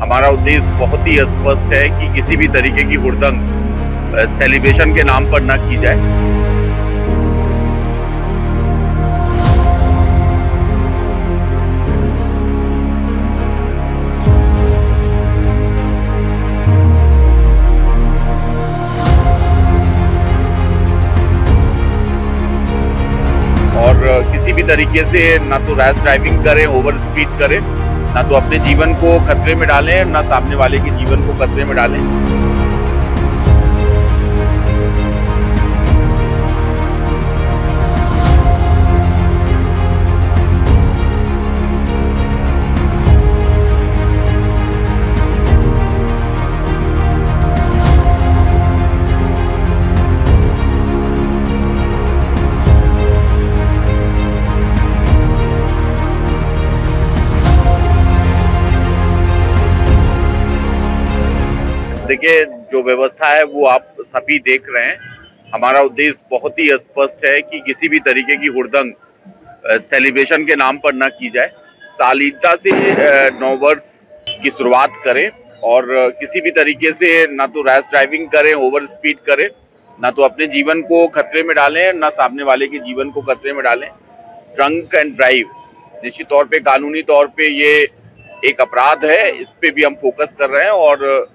हमारा उद्देश्य बहुत ही स्पष्ट है कि किसी भी तरीके की हुड़दंग सेलिब्रेशन के नाम पर न की जाए। और किसी भी तरीके से ना तो रैश ड्राइविंग करें, ओवर स्पीड करें, ना तो अपने जीवन को खतरे में डालें, ना सामने वाले के जीवन को खतरे में डालें। देखिए, जो व्यवस्था है वो आप सभी देख रहे हैं। हमारा उद्देश्य बहुत ही स्पष्ट है कि किसी भी तरीके की हुड़दंग सेलिब्रेशन के नाम पर न की जाए। शालीनता से नव वर्ष की शुरुआत करें और किसी भी तरीके से ना तो रैश ड्राइविंग करें, ओवर स्पीड करें, ना तो अपने जीवन को खतरे में डालें, ना सामने वाले के जीवन को खतरे में डालें। ड्रंक एंड ड्राइव निश्चित तौर पे कानूनी तौर पे ये एक अपराध है, इस पे भी हम फोकस कर रहे हैं। और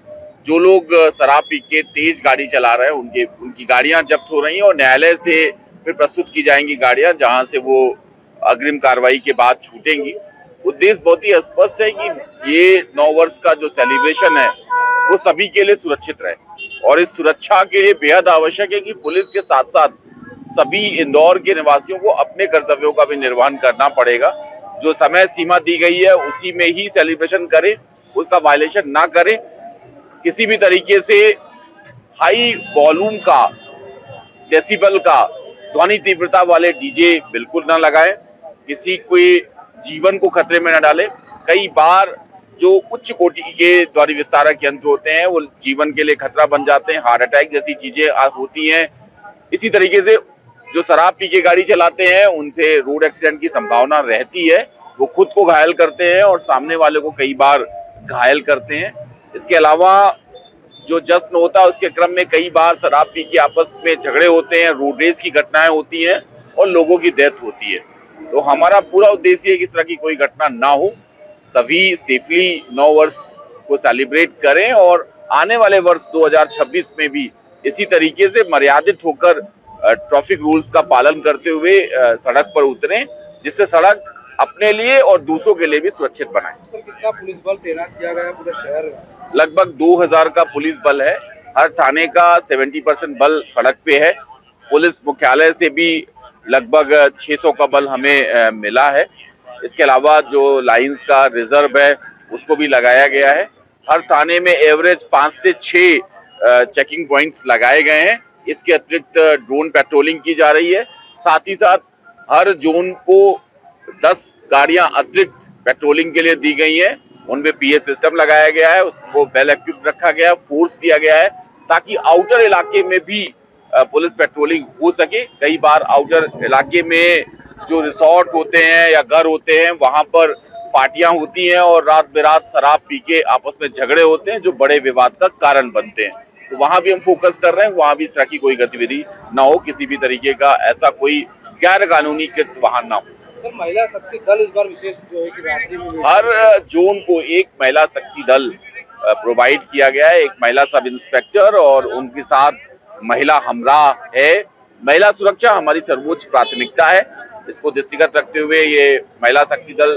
जो लोग शराब पी के तेज गाड़ी चला रहे हैं उनकी गाड़ियां जब्त हो रही हैं और न्यायालय से फिर प्रस्तुत की जाएंगी गाड़ियां, जहां से वो अग्रिम कार्रवाई के बाद छूटेंगी। उद्देश्य बहुत ही स्पष्ट है कि ये नव वर्ष का जो सेलिब्रेशन है वो सभी के लिए सुरक्षित रहे, और इस सुरक्षा के लिए बेहद आवश्यक है कि पुलिस के साथ साथ सभी इंदौर के निवासियों को अपने कर्तव्यों का भी निर्वहन करना पड़ेगा। जो समय सीमा दी गई है उसी में ही सेलिब्रेशन करें, उसका वायलेशन ना करें। किसी भी तरीके से हाई वॉल्यूम का, डेसिबल का, ध्वनि तीव्रता वाले डीजे बिल्कुल ना लगाएं, किसी कोई जीवन को खतरे में न डालें। कई बार जो उच्च कोटि के ध्वनि विस्तारक यंत्र होते हैं वो जीवन के लिए खतरा बन जाते हैं, हार्ट अटैक जैसी चीजें होती हैं। इसी तरीके से जो शराब पी के गाड़ी चलाते हैं उनसे रोड एक्सीडेंट की संभावना रहती है, वो खुद को घायल करते हैं और सामने वाले को कई बार घायल करते हैं। इसके अलावा जो जश्न होता है उसके क्रम में कई बार शराब पी के आपस में झगड़े होते हैं, रोड रेस की घटनाएं होती हैं और लोगों की डेथ होती है। तो हमारा पूरा उद्देश्य है कि इस तरह की कोई घटना ना हो, सभी सेफली नव वर्ष को सेलिब्रेट करें और आने वाले वर्ष 2026 में भी इसी तरीके से मर्यादित होकर ट्रैफिक रूल्स का पालन करते हुए सड़क पर उतरें, जिससे सड़क अपने लिए और दूसरों के लिए भी सुरक्षित बनाए। कितना पुलिस बल तैनात किया गया पूरे शहर में? लगभग 2000 का पुलिस बल है। हर थाने का 70% बल सड़क पे है। पुलिस मुख्यालय से भी लगभग 600 का बल हमें मिला है। इसके अलावा जो लाइंस का रिजर्व है उसको भी लगाया गया है। हर थाने में एवरेज 5 से 6 चेकिंग पॉइंट्स लगाए गए हैं। इसके अतिरिक्त ड्रोन पेट्रोलिंग की जा रही है। साथ ही साथ हर जोन को 10 गाड़ियां अतिरिक्त पेट्रोलिंग के लिए दी गई हैं। उनमें पीए सिस्टम लगाया गया है, उसको वेल इक्विप्ड रखा गया है, फोर्स दिया गया है ताकि आउटर इलाके में भी पुलिस पेट्रोलिंग हो सके। कई बार आउटर इलाके में जो रिसोर्ट होते हैं या घर होते हैं वहां पर पार्टियां होती हैं और रात बेरात शराब पी के आपस में झगड़े होते हैं जो बड़े विवाद का कारण बनते हैं। तो वहां भी हम फोकस कर रहे हैं, वहां भी इस तरह की कोई गतिविधि ना हो, किसी भी तरीके का ऐसा कोई गैर कानूनी कृत्य वहां ना हो। सर, महिला शक्ति दल इस बार विशेष जो है कि रात्रि में हर जोन को एक महिला शक्ति दल प्रोवाइड किया गया है, एक महिला सब इंस्पेक्टर और उनके साथ महिला हमराह है। महिला सुरक्षा हमारी सर्वोच्च प्राथमिकता है। इसको दृष्टिगत रखते हुए ये महिला शक्ति दल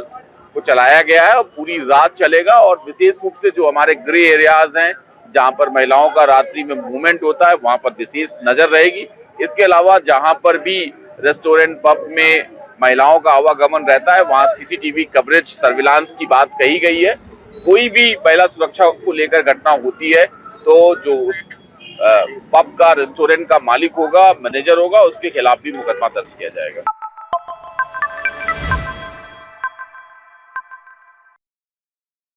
को चलाया गया है और पूरी रात चलेगा। और विशेष रूप से जो हमारे गृह एरियाज हैं जहां पर महिलाओं का रात्रि में मूवमेंट होता है वहां पर विशेष नजर रहेगी। इसके अलावा जहां पर भी रेस्टोरेंट, पब में महिलाओं का आवागमन रहता है वहां सीसीटीवी कवरेज, सर्विलांस की बात कही गई है। कोई भी महिला सुरक्षा को लेकर घटना होती है तो जो पब का, रेस्टोरेंट का मालिक होगा, मैनेजर होगा, उसके खिलाफ भी मुकदमा दर्ज किया जाएगा।